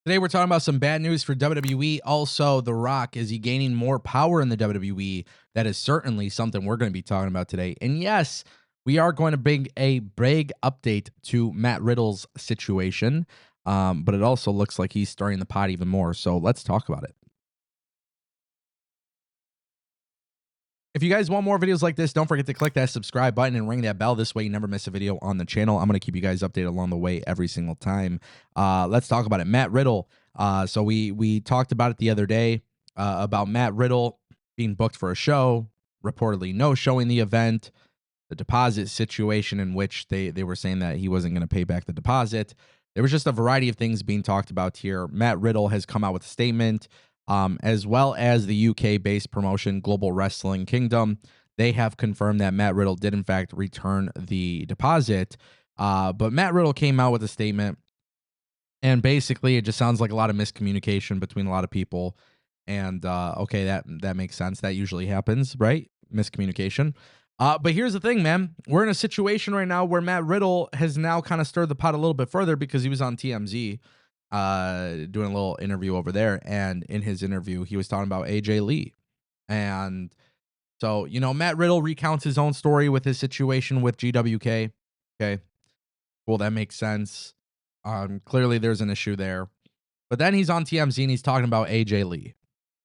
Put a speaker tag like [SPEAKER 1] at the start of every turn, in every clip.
[SPEAKER 1] Today we're talking about some bad news for WWE. Also, The Rock, is he gaining more power in the WWE? That is certainly something we're going to be talking about today. And yes, we are going to bring a big update to Matt Riddle's situation. But it also looks like he's stirring the pot even more. So let's talk about it. If you guys want more videos like this, don't forget to click that subscribe button and ring that bell. This way you never miss a video on the channel. I'm going to keep you guys updated along the way every single time. Let's talk about it. Matt Riddle. So we talked about it the other day about Matt Riddle being booked for a show, reportedly no showing the event, the deposit situation in which they were saying that he wasn't going to pay back the deposit. There was just a variety of things being talked about here. Matt Riddle has come out with a statement, as well as the UK-based promotion Global Wrestling Kingdom. They have confirmed that Matt Riddle did in fact return the deposit. But Matt Riddle came out with a statement, and basically it just sounds like a lot of miscommunication between a lot of people. And okay, that makes sense. That usually happens, right? Miscommunication. But here's the thing, man. We're in a situation right now where Matt Riddle has now kind of stirred the pot a little bit further because he was on TMZ doing a little interview over there. And in his interview, he was talking about AJ Lee. And so, Matt Riddle recounts his own story with his situation with GWK. Okay, cool. That makes sense. Clearly, there's an issue there. But then he's on TMZ and he's talking about AJ Lee.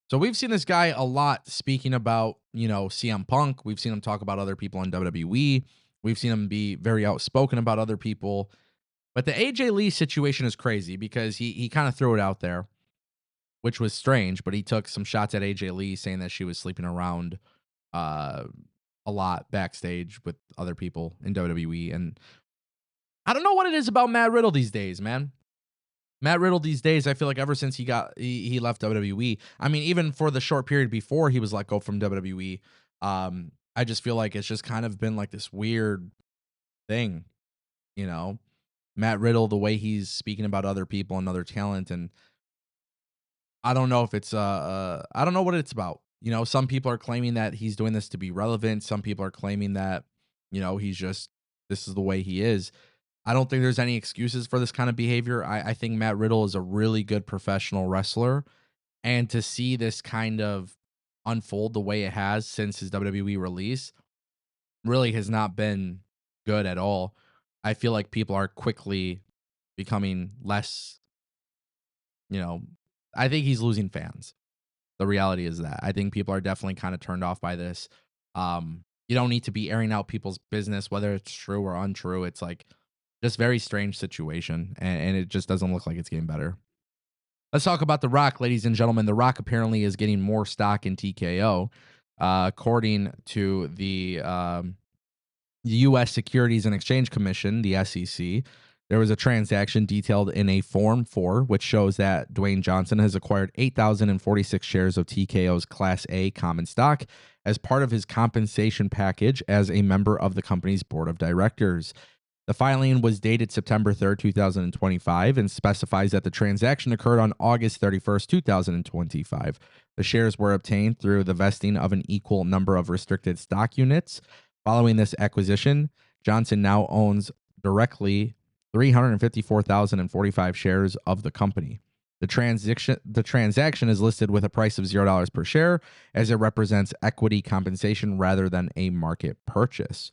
[SPEAKER 1] So we've seen this guy a lot speaking about, CM Punk. We've seen him talk about other people in WWE. We've seen him be very outspoken about other people. But the AJ Lee situation is crazy because he kind of threw it out there, which was strange, but he took some shots at AJ Lee saying that she was sleeping around uh, a lot backstage with other people in WWE. And I don't know what it is about Matt Riddle these days, man. Matt Riddle these days, I feel like ever since he left WWE, I mean, even for the short period before he was let go from WWE, I just feel like it's just kind of been like this weird thing, you know. Matt Riddle, the way he's speaking about other people and other talent, and I don't know if it's I don't know what it's about. Some people are claiming that he's doing this to be relevant. Some people are claiming that, he's just this is the way he is. I don't think there's any excuses for this kind of behavior. I think Matt Riddle is a really good professional wrestler. And to see this kind of unfold the way it has since his WWE release really has not been good at all. I feel like people are quickly becoming less, you know, I think he's losing fans. The reality is that I think people are definitely kind of turned off by this. You don't need to be airing out people's business, whether it's true or untrue. It's like just very strange situation, and it just doesn't look like it's getting better. Let's talk about The Rock, ladies and gentlemen. The Rock apparently is getting more stock in TKO, according to the U.S. Securities and Exchange Commission, the SEC. There was a transaction detailed in a Form 4, which shows that Dwayne Johnson has acquired 8,046 shares of TKO's Class A common stock as part of his compensation package as a member of the company's board of directors. The filing was dated September 3rd, 2025, and specifies that the transaction occurred on August 31st, 2025. The shares were obtained through the vesting of an equal number of restricted stock units. Following this acquisition, Johnson now owns directly 354,045 shares of the company. The transaction is listed with a price of $0 per share, as it represents equity compensation rather than a market purchase.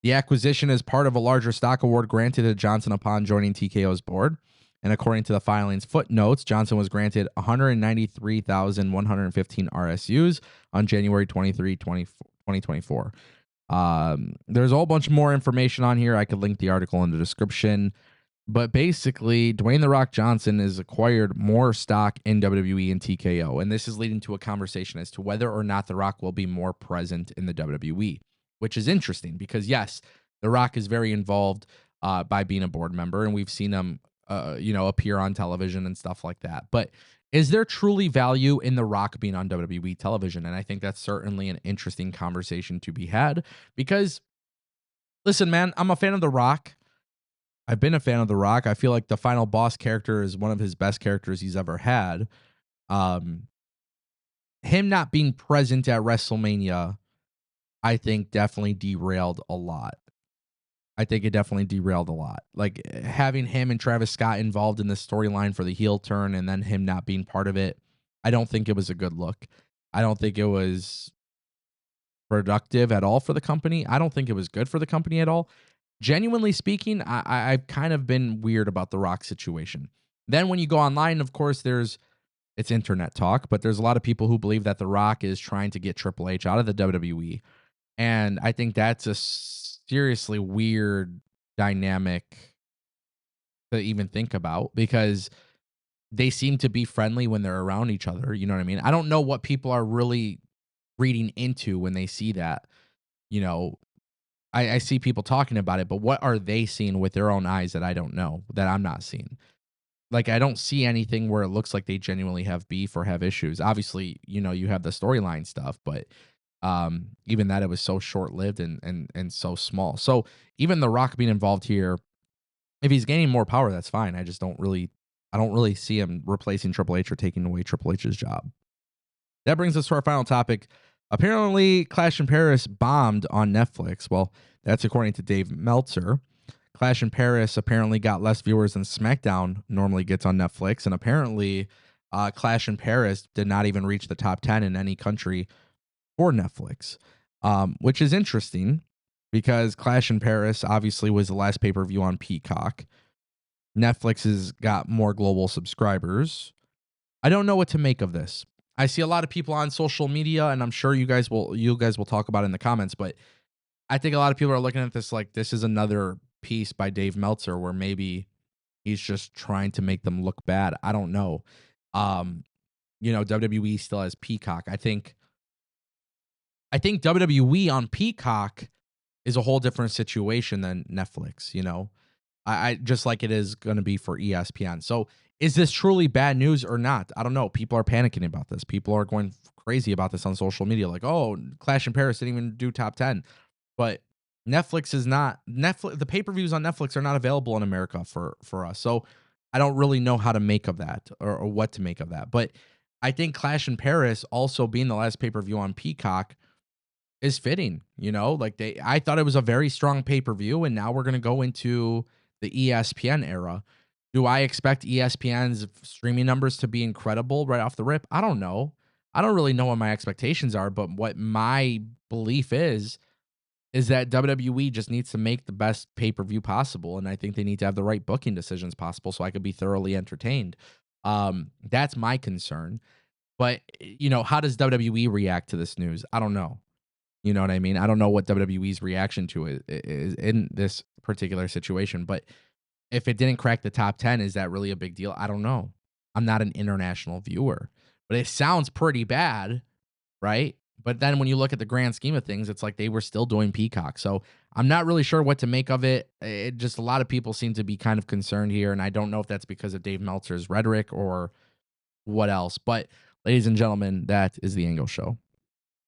[SPEAKER 1] The acquisition is part of a larger stock award granted to Johnson upon joining TKO's board. And according to the filing's footnotes, Johnson was granted 193,115 RSUs on January 23, 2024. There's a whole bunch more information on here. I could link the article in the description. But basically, Dwayne The Rock Johnson has acquired more stock in WWE and TKO. And this is leading to a conversation as to whether or not The Rock will be more present in the WWE, which is interesting because, yes, The Rock is very involved by being a board member. And we've seen him, appear on television and stuff like that. But is there truly value in The Rock being on WWE television? And I think that's certainly an interesting conversation to be had because, listen, man, I'm a fan of The Rock. I've been a fan of The Rock. I feel like the Final Boss character is one of his best characters he's ever had. Um, him not being present at WrestleMania, I think, definitely derailed a lot. I think it definitely derailed a lot. Like having him and Travis Scott involved in this storyline for the heel turn and then him not being part of it, I don't think it was a good look. I don't think it was productive at all for the company. I don't think it was good for the company at all. Genuinely speaking, I've kind of been weird about the Rock situation. Then when you go online, of course, it's internet talk, but there's a lot of people who believe that the Rock is trying to get Triple H out of the WWE, and I think that's a seriously weird dynamic to even think about because they seem to be friendly when they're around each other. You know what I mean? I don't know what people are really reading into when they see that. You know, I see people talking about it, but what are they seeing with their own eyes that I don't know, that I'm not seeing? Like, I don't see anything where it looks like they genuinely have beef or have issues. Obviously, you have the storyline stuff, but even that, it was so short-lived and so small. So even The Rock being involved here, if he's gaining more power, that's fine. I don't really see him replacing Triple H or taking away Triple H's job. That brings us to our final topic. Apparently, Clash in Paris bombed on Netflix. Well, that's according to Dave Meltzer. Clash in Paris apparently got less viewers than SmackDown normally gets on Netflix, and apparently, Clash in Paris did not even reach the top 10 in any country for Netflix, which is interesting because Clash in Paris obviously was the last pay per view on Peacock. Netflix has got more global subscribers. I don't know what to make of this. I see a lot of people on social media, and I'm sure you guys will talk about it in the comments, but I think a lot of people are looking at this like this is another piece by Dave Meltzer where maybe he's just trying to make them look bad. I don't know. Um, WWE still has Peacock. I think WWE on Peacock is a whole different situation than Netflix, I just like it is going to be for ESPN. So is this truly bad news or not? I don't know. People are panicking about this. People are going crazy about this on social media. Like, oh, Clash in Paris didn't even do top 10. But Netflix is not Netflix. The pay-per-views on Netflix are not available in America for us. So I don't really know how to make of that or what to make of that. But I think Clash in Paris also being the last pay-per-view on Peacock is fitting, like I thought it was a very strong pay-per-view, and now we're gonna go into the ESPN era. Do I expect ESPN's streaming numbers to be incredible right off the rip? I don't know. I don't really know what my expectations are, but what my belief is that WWE just needs to make the best pay-per-view possible, and I think they need to have the right booking decisions possible so I could be thoroughly entertained. That's my concern. But how does WWE react to this news? I don't know. You know what I mean? I don't know what WWE's reaction to it is in this particular situation, but if it didn't crack the top 10, is that really a big deal? I don't know. I'm not an international viewer, but it sounds pretty bad, right? But then when you look at the grand scheme of things, it's like they were still doing Peacock. So I'm not really sure what to make of it. It just a lot of people seem to be kind of concerned here, and I don't know if that's because of Dave Meltzer's rhetoric or what else. But ladies and gentlemen, that is the Ango Show.